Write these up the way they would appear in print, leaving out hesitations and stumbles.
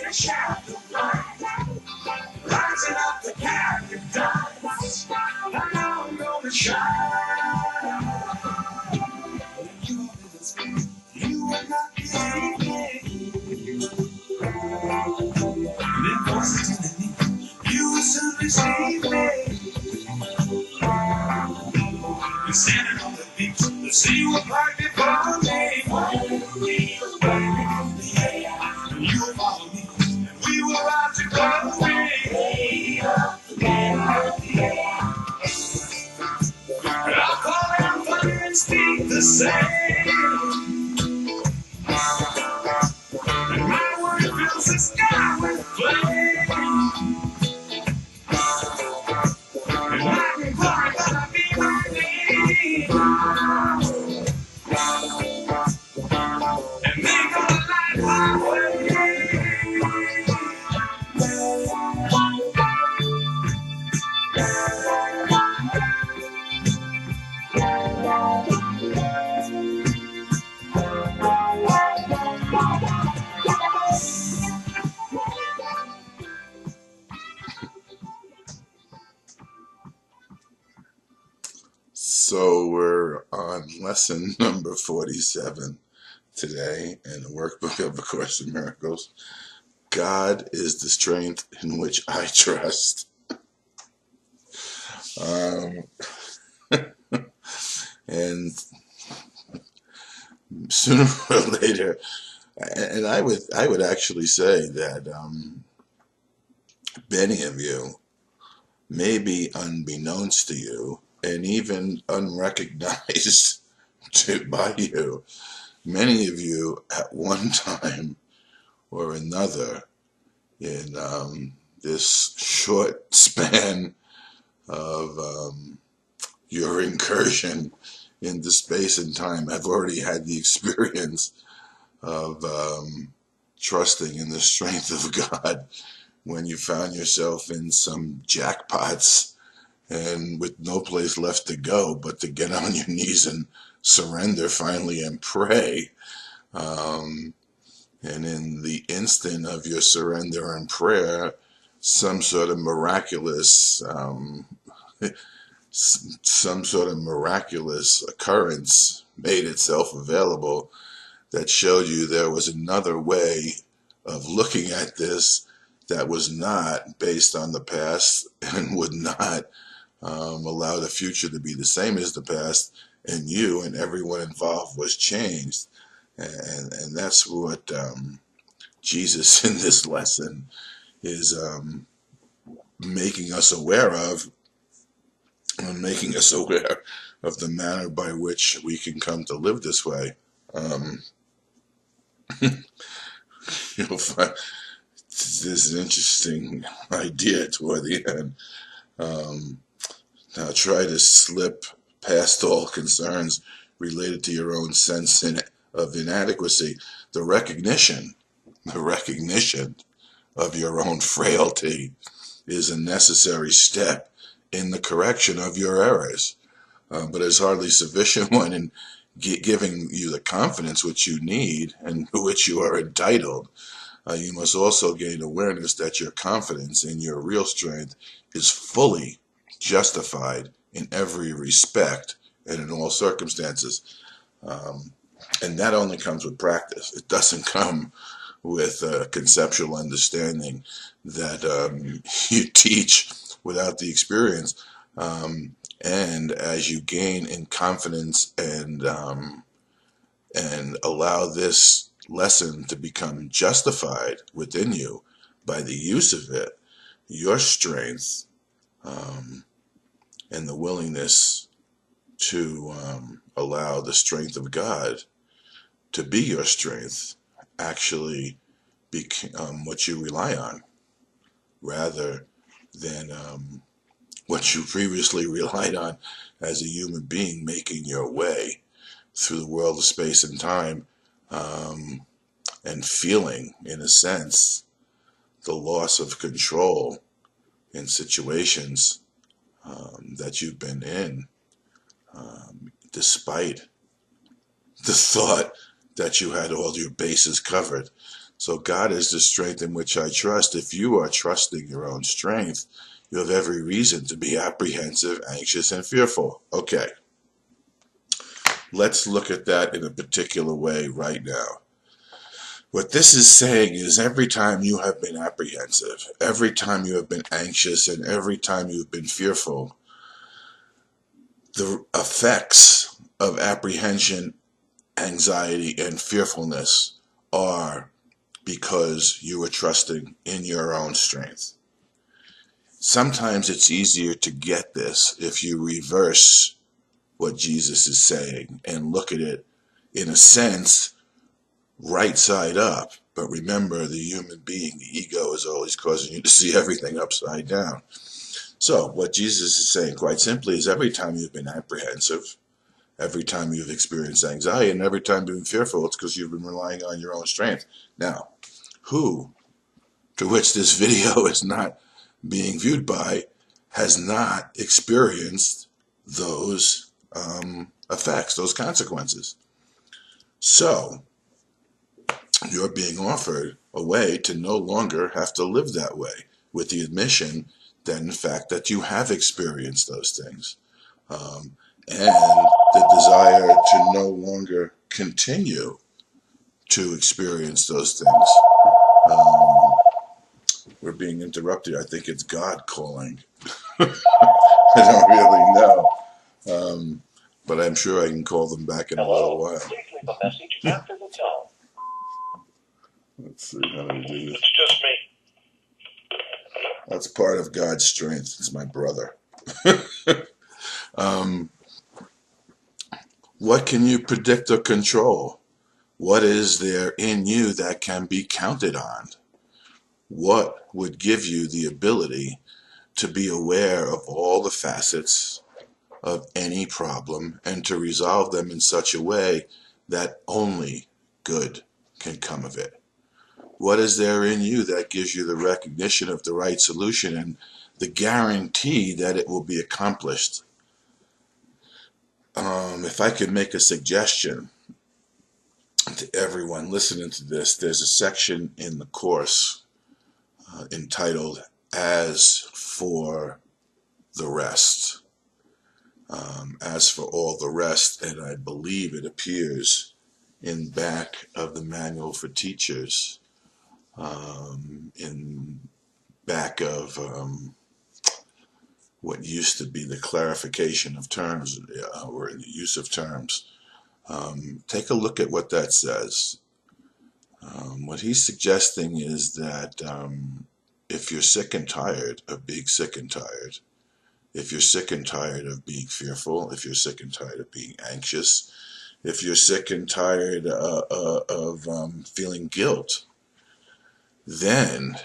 a shadow line, rising up the paradise. I know I'm gonna shine. You will not be and then voices in the knee. You will soon receive me. You're standing on the beach, the sea will part before me. You will follow me, and we will rise to glory. And I'll call out thunder and speak the same. And my word fills the sky with flame. And light and glory gonna be my name. And they gonna light my way. So we're on lesson number 47 today in the workbook of A Course in Miracles. God is the strength in which I trust. And sooner or later, and I would actually say that many of you, maybe unbeknownst to you, and even unrecognized by you, many of you at one time or another in this short span of your incursion into space and time have already had the experience of trusting in the strength of God when you found yourself in some jackpots and with no place left to go but to get on your knees and surrender finally and pray. And in the instant of your surrender and prayer, some sort of miraculous occurrence made itself available that showed you there was another way of looking at this that was not based on the past and would not allow the future to be the same as the past, and you and everyone involved was changed. And that's what Jesus in this lesson is making us aware of, and making us aware of the manner by which we can come to live this way. You'll find there's an interesting idea toward the end. Now try to slip past all concerns related to your own sense of inadequacy. The recognition of your own frailty is a necessary step in the correction of your errors, but it's hardly sufficient one in giving you the confidence which you need and to which you are entitled. You must also gain awareness that your confidence in your real strength is fully justified in every respect and in all circumstances. And that only comes with practice. It doesn't come with conceptual understanding that you teach without the experience. And as you gain in confidence and allow this lesson to become justified within you by the use of it, your strength and the willingness to allow the strength of God to be your strength actually become what you rely on, rather than what you previously relied on as a human being making your way through the world of space and time, and feeling, in a sense, the loss of control in situations that you've been in, despite the thought that you had all your bases covered, So God is the strength in which I trust. If you are trusting your own strength, you have every reason to be apprehensive, anxious, and fearful. Okay, let's look at that in a particular way right now. What this is saying is every time you have been apprehensive, every time you have been anxious, and every time you've been fearful, the effects of apprehension, anxiety, and fearfulness are because you are trusting in your own strength. Sometimes it's easier to get this if you reverse what Jesus is saying and look at it, in a sense, right side up. But remember, the human being, the ego, is always causing you to see everything upside down. So what Jesus is saying, quite simply, is every time you've been apprehensive, every time you've experienced anxiety, and every time you've been fearful, it's because you've been relying on your own strength. Now, who, to which this video is not being viewed by, has not experienced those effects, those consequences? So, you're being offered a way to no longer have to live that way, with the admission that, in fact, that you have experienced those things. And the desire to no longer continue to experience those things. We're being interrupted. I think it's God calling. I don't really know. But I'm sure I can call them back in a little while. Please leave a message after the tone. Let's see how to do this. It's just me. That's part of God's strength. It's my brother. What can you predict or control? What is there in you that can be counted on? What would give you the ability to be aware of all the facets of any problem and to resolve them in such a way that only good can come of it? What is there in you that gives you the recognition of the right solution and the guarantee that it will be accomplished? If I could make a suggestion to everyone listening to this, there's a section in the course entitled As for the Rest. As for all the rest, and I believe it appears in back of the manual for teachers, in back of what used to be the clarification of terms, or in the use of terms. Take a look at what that says. What he's suggesting is that if you're sick and tired of being sick and tired, if you're sick and tired of being fearful, if you're sick and tired of being anxious, if you're sick and tired of feeling guilt, then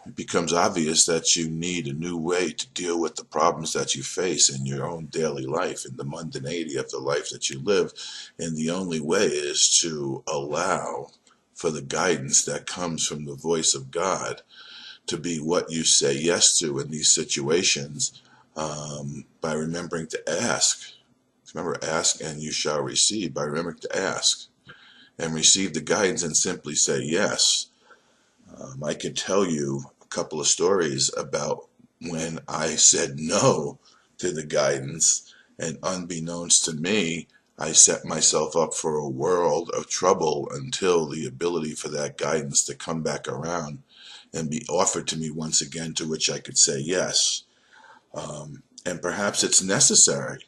it becomes obvious that you need a new way to deal with the problems that you face in your own daily life, in the mundanity of the life that you live. And the only way is to allow for the guidance that comes from the voice of God to be what you say yes to in these situations, by remembering to ask. Remember, ask and you shall receive. By remembering to ask and receive the guidance and simply say yes. I could tell you a couple of stories about when I said no to the guidance, and unbeknownst to me, I set myself up for a world of trouble until the ability for that guidance to come back around and be offered to me once again, to which I could say yes. And perhaps it's necessary.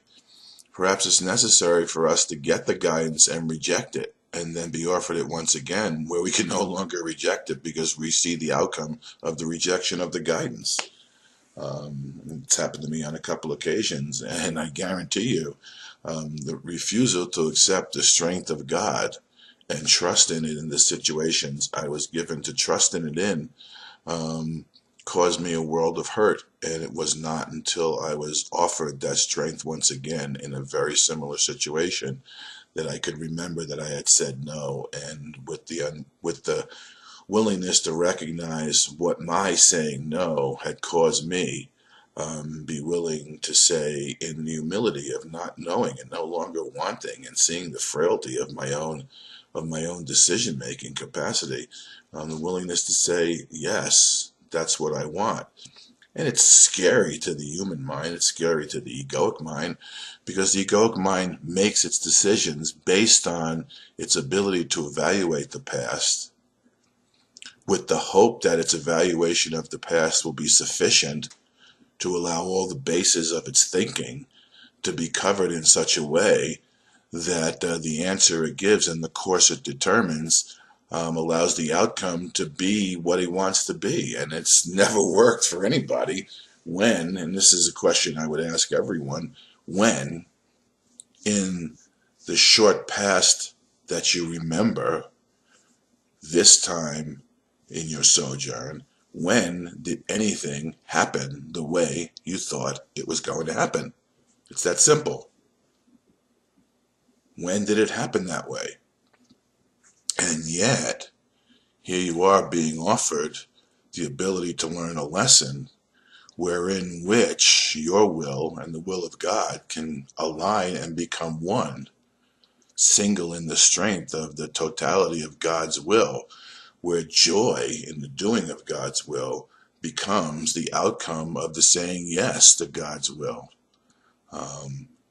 Perhaps it's necessary for us to get the guidance and reject it, and then be offered it once again, where we can no longer reject it because we see the outcome of the rejection of the guidance. It's happened to me on a couple occasions, and I guarantee you, the refusal to accept the strength of God and trust in it in the situations I was given to trust in it in, caused me a world of hurt. And it was not until I was offered that strength once again in a very similar situation that I could remember that I had said no, and with the willingness to recognize what my saying no had caused me, be willing to say, in the humility of not knowing and no longer wanting, and seeing the frailty of my own of my own decision-making capacity, the willingness to say, yes, that's what I want. And it's scary to the human mind, it's scary to the egoic mind, because the egoic mind makes its decisions based on its ability to evaluate the past, with the hope that its evaluation of the past will be sufficient to allow all the bases of its thinking to be covered in such a way that the answer it gives and the course it determines allows the outcome to be what he wants to be. And it's never worked for anybody when, and this is a question I would ask everyone, when in the short past that you remember this time in your sojourn, when did anything happen the way you thought it was going to happen? It's that simple. When did it happen that way? And yet, here you are being offered the ability to learn a lesson wherein which your will and the will of God can align and become one, single in the strength of the totality of God's will, where joy in the doing of God's will becomes the outcome of the saying yes to God's will.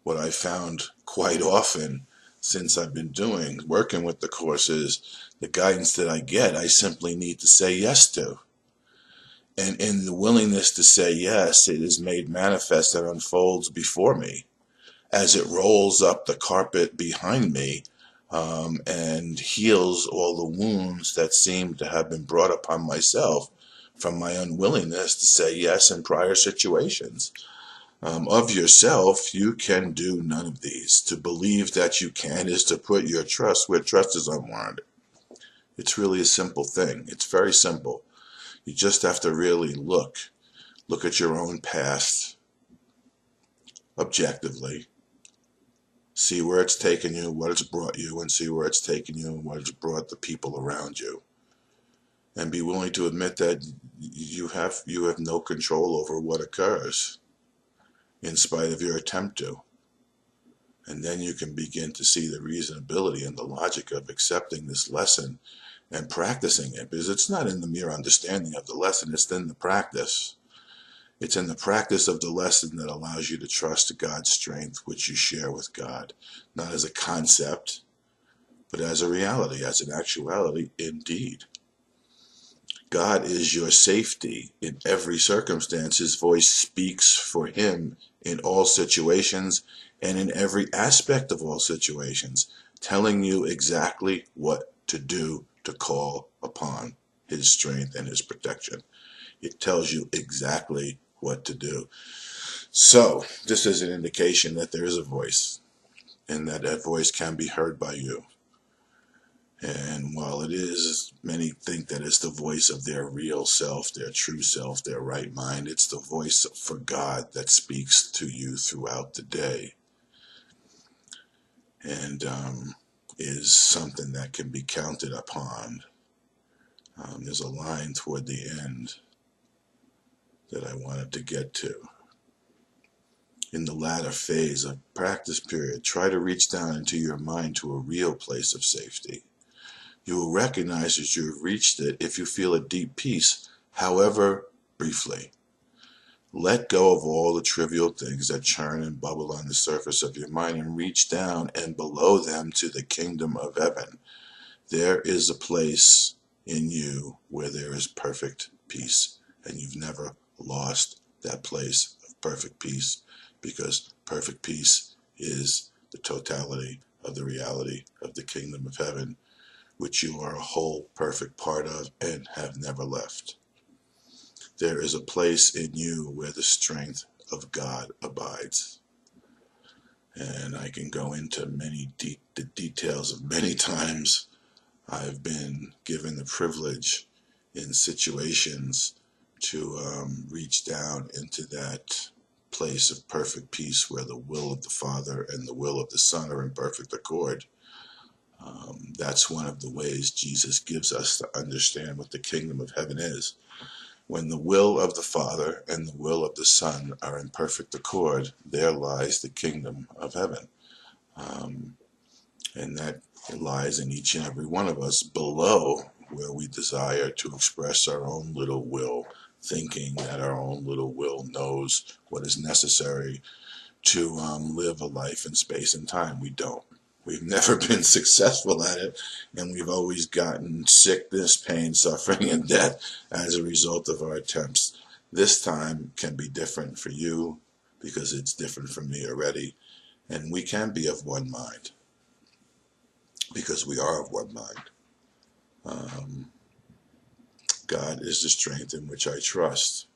What I found quite often since I've been working with the course is the guidance that I get, I simply need to say yes to. And in the willingness to say yes, it is made manifest and unfolds before me as it rolls up the carpet behind me and heals all the wounds that seem to have been brought upon myself from my unwillingness to say yes in prior situations. Of yourself, you can do none of these. To believe that you can is to put your trust where trust is unwarranted. It's really a simple thing. It's very simple. You just have to really look at your own past objectively, see where it's taken you, what it's brought you, and see where it's taken you and what it's brought the people around you. And be willing to admit that you have no control over what occurs, in spite of your attempt to. And then you can begin to see the reasonability and the logic of accepting this lesson and practicing it, because it's not in the mere understanding of the lesson, it's in the practice. It's in the practice of the lesson that allows you to trust God's strength, which you share with God, not as a concept, but as a reality, as an actuality indeed. God is your safety in every circumstance. His voice speaks for him in all situations and in every aspect of all situations, telling you exactly what to do to call upon his strength and his protection. It tells you exactly what to do. So this is an indication that there is a voice and that voice can be heard by you. And while it is, many think that it's the voice of their real self, their true self, their right mind. It's the voice for God that speaks to you throughout the day, and is something that can be counted upon. There's a line toward the end that I wanted to get to. In the latter phase of practice period, try to reach down into your mind to a real place of safety. You will recognize that you have reached it if you feel a deep peace, however briefly. Let go of all the trivial things that churn and bubble on the surface of your mind and reach down and below them to the kingdom of heaven. There is a place in you where there is perfect peace, and you've never lost that place of perfect peace, because perfect peace is the totality of the reality of the kingdom of heaven, which you are a whole perfect part of and have never left. There is a place in you where the strength of God abides. And I can go into the details of many times I've been given the privilege in situations to reach down into that place of perfect peace where the will of the Father and the will of the Son are in perfect accord. That's one of the ways Jesus gives us to understand what the kingdom of heaven is. When the will of the Father and the will of the Son are in perfect accord, there lies the kingdom of heaven. And that lies in each and every one of us below where we desire to express our own little will, thinking that our own little will knows what is necessary to live a life in space and time. We don't. We've never been successful at it, and we've always gotten sickness, pain, suffering, and death as a result of our attempts. This time can be different for you because it's different for me already, and we can be of one mind because we are of one mind. God is the strength in which I trust,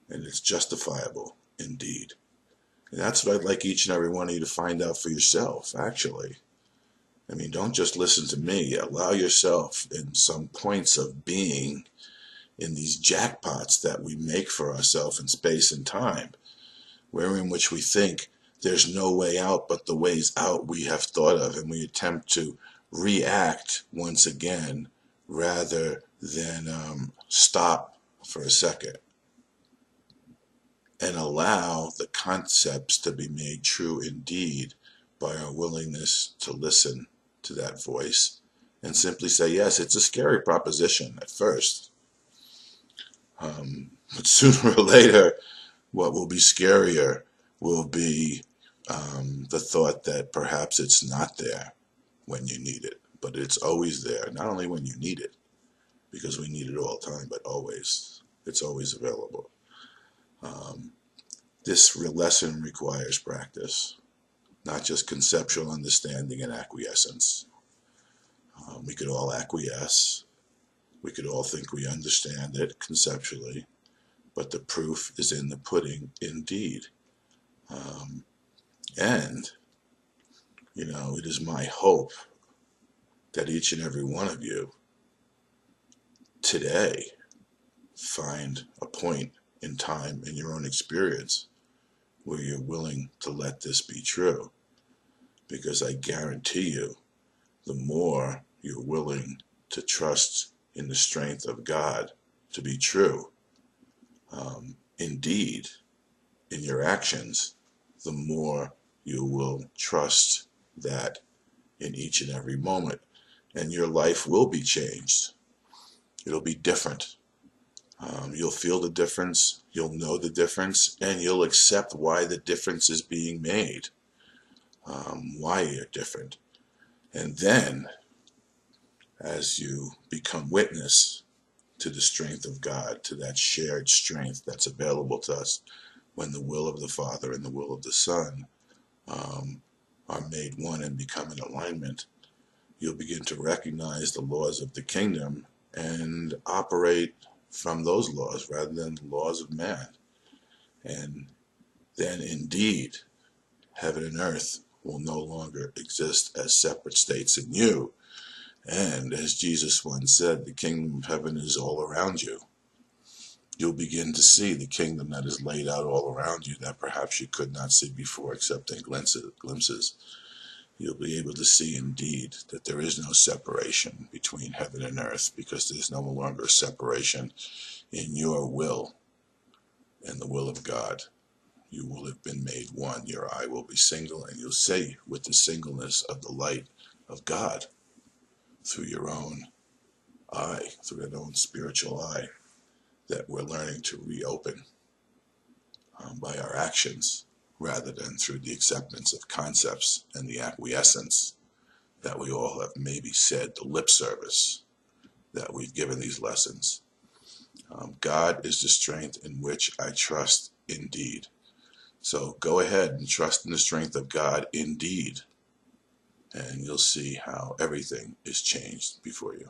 and it's justifiable indeed. And that's what I'd like each and every one of you to find out for yourself, actually. I mean, don't just listen to me. Allow yourself in some points of being in these jackpots that we make for ourselves in space and time, wherein which we think there's no way out but the ways out we have thought of, and we attempt to react once again rather than stop for a second and allow the concepts to be made true indeed by our willingness to listen to that voice and simply say, yes, it's a scary proposition at first, but sooner or later, what will be scarier will be the thought that perhaps it's not there when you need it, but it's always there, not only when you need it, because we need it all the time, but always. It's always available. This lesson requires practice, not just conceptual understanding and acquiescence. We could all acquiesce. We could all think we understand it conceptually, but the proof is in the pudding indeed. And, it is my hope that each and every one of you today find a point in time in your own experience where you're willing to let this be true. Because I guarantee you, the more you're willing to trust in the strength of God to be true, indeed, in your actions, the more you will trust that in each and every moment. And your life will be changed. It'll be different. You'll feel the difference, you'll know the difference, and you'll accept why the difference is being made, why you're different. And then, as you become witness to the strength of God, to that shared strength that's available to us when the will of the Father and the will of the Son are made one and become in alignment, you'll begin to recognize the laws of the kingdom and operate from those laws rather than the laws of man. And then indeed, heaven and earth will no longer exist as separate states in you. And as Jesus once said, the kingdom of heaven is all around you. You'll begin to see the kingdom that is laid out all around you that perhaps you could not see before except in glimpses. You'll be able to see indeed that there is no separation between heaven and earth, because there's no longer a separation in your will and the will of God. You will have been made one. Your eye will be single, and you'll see with the singleness of the light of God through your own eye, through your own spiritual eye, that we're learning to reopen by our actions rather than through the acceptance of concepts and the acquiescence that we all have maybe said, the lip service that we've given these lessons. God is the strength in which I trust indeed. So go ahead and trust in the strength of God indeed, and you'll see how everything is changed before you.